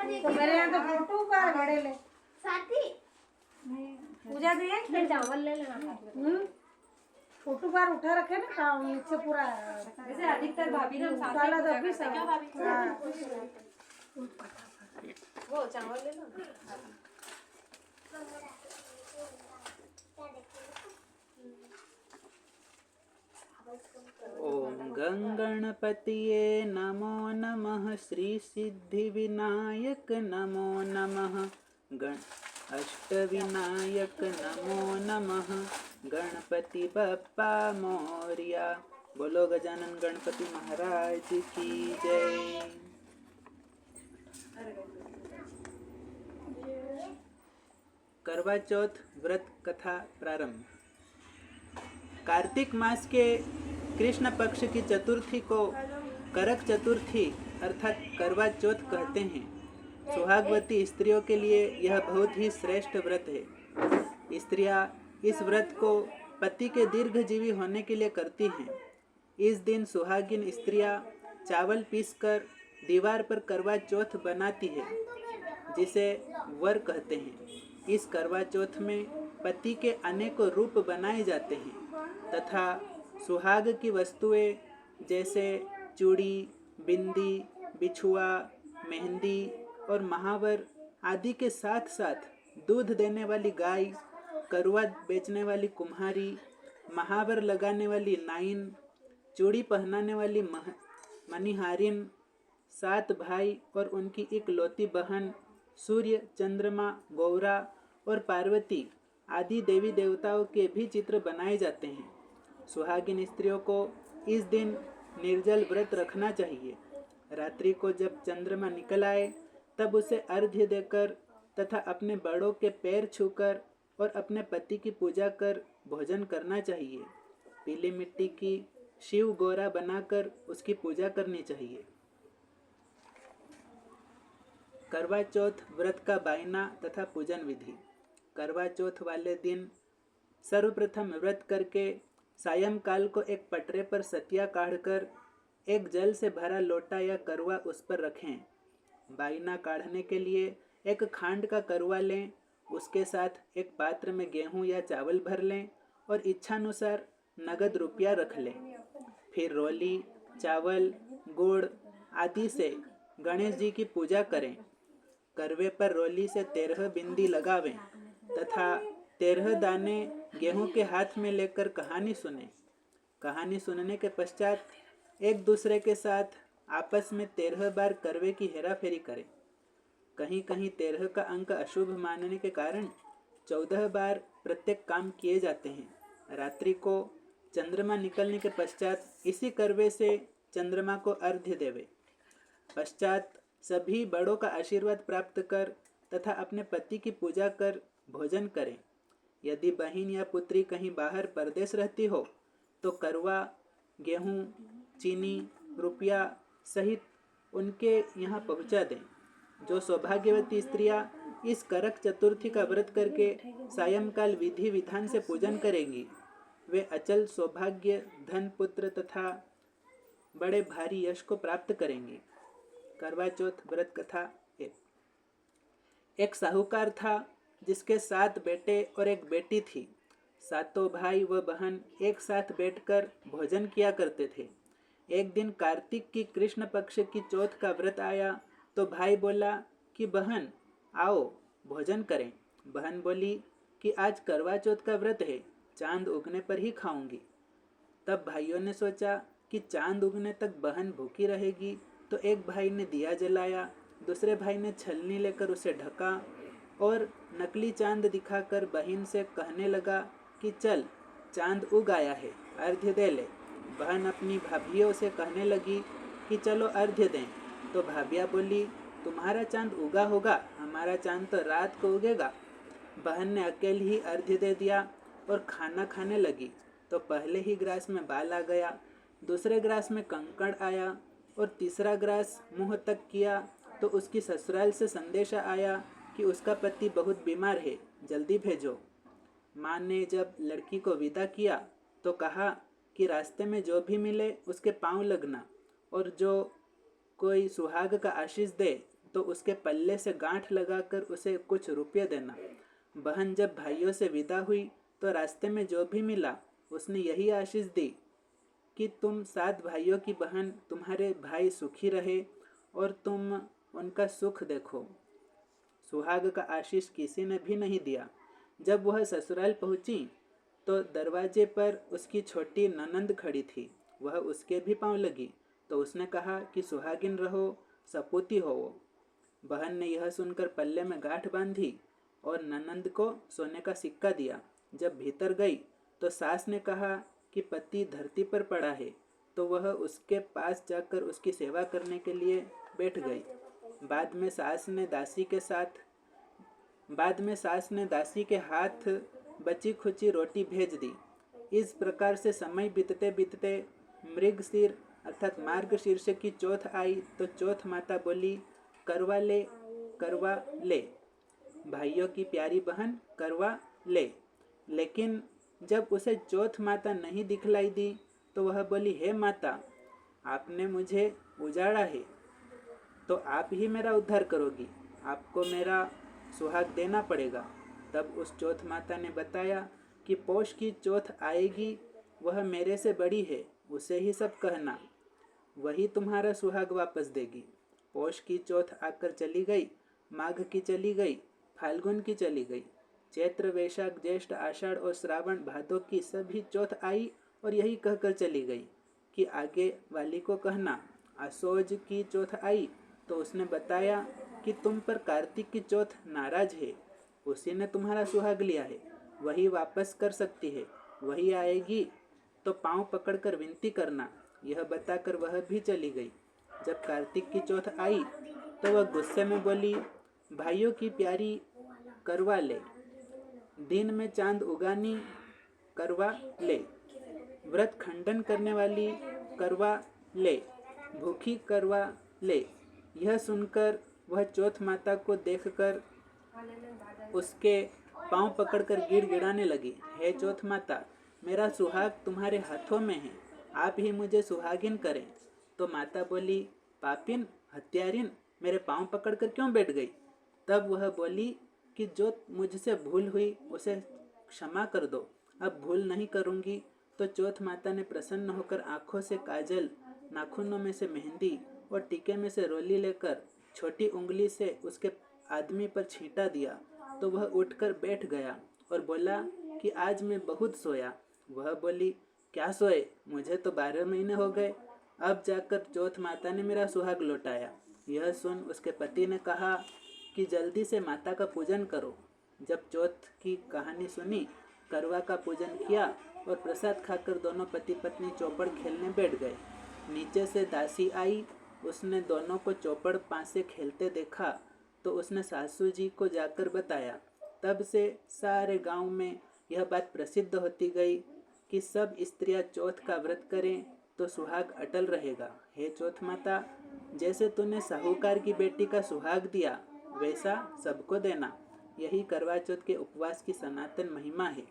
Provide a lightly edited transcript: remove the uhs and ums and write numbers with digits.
तो मेरे यहाँ तो फोटो का बड़े ले साथी पूजा भी है फिर चावल ले लेना। फोटो बार उठा रखे ना काम नीचे पूरा जैसे अधिकतर भाभी ना साथ काला में तो पूजा भी करते हैं। सब क्या भाभी? हाँ वो चावल ले लो। ओम गंगणपतिये नमो नमः। श्री सिद्धिविनायक नमो नमः। अष्टविनायक नमो नमः। गणपति बप्पा मोरिया। बोलो गजानन गणपति महाराज की जय। करवा चौथ व्रत कथा प्रारंभ। कार्तिक मास के कृष्ण पक्ष की चतुर्थी को करक चतुर्थी अर्थात करवा चौथ कहते हैं। सुहागवती स्त्रियों के लिए यह बहुत ही श्रेष्ठ व्रत है। स्त्रियां इस व्रत को पति के दीर्घजीवी होने के लिए करती हैं। इस दिन सुहागिन स्त्रियां चावल पीसकर दीवार पर करवा चौथ बनाती है, जिसे वर कहते हैं। इस करवा चौथ में पति के अनेकों रूप बनाए जाते हैं तथा सुहाग की वस्तुएं जैसे चूड़ी, बिंदी, बिछुआ, मेहंदी और महावर आदि के साथ साथ दूध देने वाली गाय, करुआ बेचने वाली कुम्हारी, महावर लगाने वाली नाइन, चूड़ी पहनाने वाली मणिहारिन, 7 भाई और उनकी इकलौती बहन, सूर्य, चंद्रमा, गौरा और पार्वती आदि देवी देवताओं के भी चित्र बनाए जाते हैं। सुहागिन स्त्रियों को इस दिन निर्जल व्रत रखना चाहिए। रात्रि को जब चंद्रमा निकल आए तब उसे अर्घ्य देकर तथा अपने बड़ों के पैर छूकर और अपने पति की पूजा कर भोजन करना चाहिए। पीली मिट्टी की शिव गौरा बनाकर उसकी पूजा करनी चाहिए। करवा चौथ व्रत का बायना तथा पूजन विधि। करवा चौथ वाले दिन सर्वप्रथम व्रत करके सायंकाल को एक पटरे पर सतिया काढ़कर एक जल से भरा लोटा या करुआ उस पर रखें। बायना काढ़ने के लिए एक खांड का करुआ लें, उसके साथ एक पात्र में गेहूं या चावल भर लें और इच्छानुसार नगद रुपया रख लें। फिर रोली, चावल, गुड़ आदि से गणेश जी की पूजा करें। करवे पर रोली से 13 बिंदी लगावें तथा 13 दाने गेहूं के हाथ में लेकर कहानी सुने। कहानी सुनने के पश्चात एक दूसरे के साथ आपस में 13 बार करवे की हेराफेरी करें। कहीं कहीं 13 का अंक अशुभ मानने के कारण 14 बार प्रत्येक काम किए जाते हैं। रात्रि को चंद्रमा निकलने के पश्चात इसी करवे से चंद्रमा को अर्घ्य देवे। पश्चात सभी बड़ों का आशीर्वाद प्राप्त कर तथा अपने पति की पूजा कर भोजन करें। यदि बहन या पुत्री कहीं बाहर परदेश रहती हो तो करवा, गेहूं, चीनी, रुपया सहित उनके यहाँ पहुँचा दें। जो सौभाग्यवती स्त्रियाँ इस करक चतुर्थी का व्रत करके सायंकाल विधि विधान से पूजन करेंगी, वे अचल सौभाग्य, धन, पुत्र तथा बड़े भारी यश को प्राप्त करेंगी। करवा चौथ व्रत कथा। एक साहूकार था जिसके 7 बेटे और एक बेटी थी। सातों भाई व बहन एक साथ बैठकर भोजन किया करते थे। एक दिन कार्तिक की कृष्ण पक्ष की चौथ का व्रत आया तो भाई बोला कि बहन आओ भोजन करें। बहन बोली कि आज करवा चौथ का व्रत है, चांद उगने पर ही खाऊंगी। तब भाइयों ने सोचा कि चांद उगने तक बहन भूखी रहेगी, तो एक भाई ने दिया जलाया, दूसरे भाई ने छलनी लेकर उसे ढका और नकली चांद दिखाकर बहन से कहने लगा कि चल चांद उग आया है, अर्घ्य दे ले। बहन अपनी भाभियों से कहने लगी कि चलो अर्घ्य दें, तो भाभियाँ बोली तुम्हारा चांद उगा होगा, हमारा चांद तो रात को उगेगा। बहन ने अकेले ही अर्घ्य दे दिया और खाना खाने लगी तो पहले ही ग्रास में बाल आ गया, दूसरे ग्रास में कंकड़ आया और तीसरा ग्रास मुंह तक किया तो उसकी ससुराल से संदेशा आया कि उसका पति बहुत बीमार है, जल्दी भेजो। माँ ने जब लड़की को विदा किया तो कहा कि रास्ते में जो भी मिले उसके पांव लगना और जो कोई सुहाग का आशीष दे तो उसके पल्ले से गांठ लगाकर उसे कुछ रुपये देना। बहन जब भाइयों से विदा हुई तो रास्ते में जो भी मिला उसने यही आशीष दी कि तुम 7 भाइयों की बहन, तुम्हारे भाई सुखी रहे और तुम उनका सुख देखो। सुहाग का आशीष किसी ने भी नहीं दिया। जब वह ससुराल पहुंची तो दरवाजे पर उसकी छोटी ननंद खड़ी थी। वह उसके भी पांव लगी तो उसने कहा कि सुहागिन रहो, सपूती हो। बहन ने यह सुनकर पल्ले में गांठ बांधी और ननंद को सोने का सिक्का दिया। जब भीतर गई तो सास ने कहा कि पति धरती पर पड़ा है, तो वह उसके पास जाकर उसकी सेवा करने के लिए बैठ गई। बाद में सास ने दासी के हाथ बची खुची रोटी भेज दी। इस प्रकार से समय बीतते बीतते मृगशीर अर्थात मार्गशीर्ष की चौथ आई तो चौथ माता बोली, करवा ले, करवा ले, भाइयों की प्यारी बहन करवा ले। लेकिन जब उसे चौथ माता नहीं दिखलाई दी तो वह बोली, हे माता, आपने मुझे उजाड़ा है तो आप ही मेरा उद्धार करोगी, आपको मेरा सुहाग देना पड़ेगा। तब उस चौथ माता ने बताया कि पौष की चौथ आएगी, वह मेरे से बड़ी है, उसे ही सब कहना, वही तुम्हारा सुहाग वापस देगी। पौष की चौथ आकर चली गई, माघ की चली गई, फाल्गुन की चली गई, चैत्र वैशाख ज्येष्ठ आषाढ़ और श्रावण भादों की सभी चौथ आई और यही कहकर चली गई कि आगे वाली को कहना। आसोज की चौथ आई तो उसने बताया कि तुम पर कार्तिक की चौथ नाराज है, उसी ने तुम्हारा सुहाग लिया है, वही वापस कर सकती है, वही आएगी तो पांव पकड़कर विनती करना। यह बताकर वह भी चली गई। जब कार्तिक की चौथ आई तो वह गुस्से में बोली, भाइयों की प्यारी करवा ले, दिन में चांद उगानी करवा ले, व्रत खंडन करने वाली करवा ले, भूखी करवा ले। यह सुनकर वह चौथ माता को देखकर उसके पांव पकड़कर गिड़गिड़ाने लगी, हे चौथ माता, मेरा सुहाग तुम्हारे हाथों में है, आप ही मुझे सुहागिन करें। तो माता बोली, पापिन, हत्यारिन, मेरे पांव पकड़कर क्यों बैठ गई? तब वह बोली कि जो मुझसे भूल हुई उसे क्षमा कर दो, अब भूल नहीं करूँगी। तो चौथ माता ने प्रसन्न होकर आँखों से काजल, नाखूनों में से मेहंदी और टीके में से रोली लेकर छोटी उंगली से उसके आदमी पर छींटा दिया तो वह उठकर बैठ गया और बोला कि आज मैं बहुत सोया। वह बोली, क्या सोए, मुझे तो 12 महीने हो गए, अब जाकर चौथ माता ने मेरा सुहाग लौटाया। यह सुन उसके पति ने कहा कि जल्दी से माता का पूजन करो। जब चौथ की कहानी सुनी, करवा का पूजन किया और प्रसाद खाकर दोनों पति पत्नी चौपड़ खेलने बैठ गए। नीचे से दासी आई, उसने दोनों को चौपड़ पासे खेलते देखा तो उसने सासू जी को जाकर बताया। तब से सारे गांव में यह बात प्रसिद्ध होती गई कि सब स्त्रियां चौथ का व्रत करें तो सुहाग अटल रहेगा। हे चौथ माता, जैसे तूने साहूकार की बेटी का सुहाग दिया वैसा सबको देना। यही करवा चौथ के उपवास की सनातन महिमा है।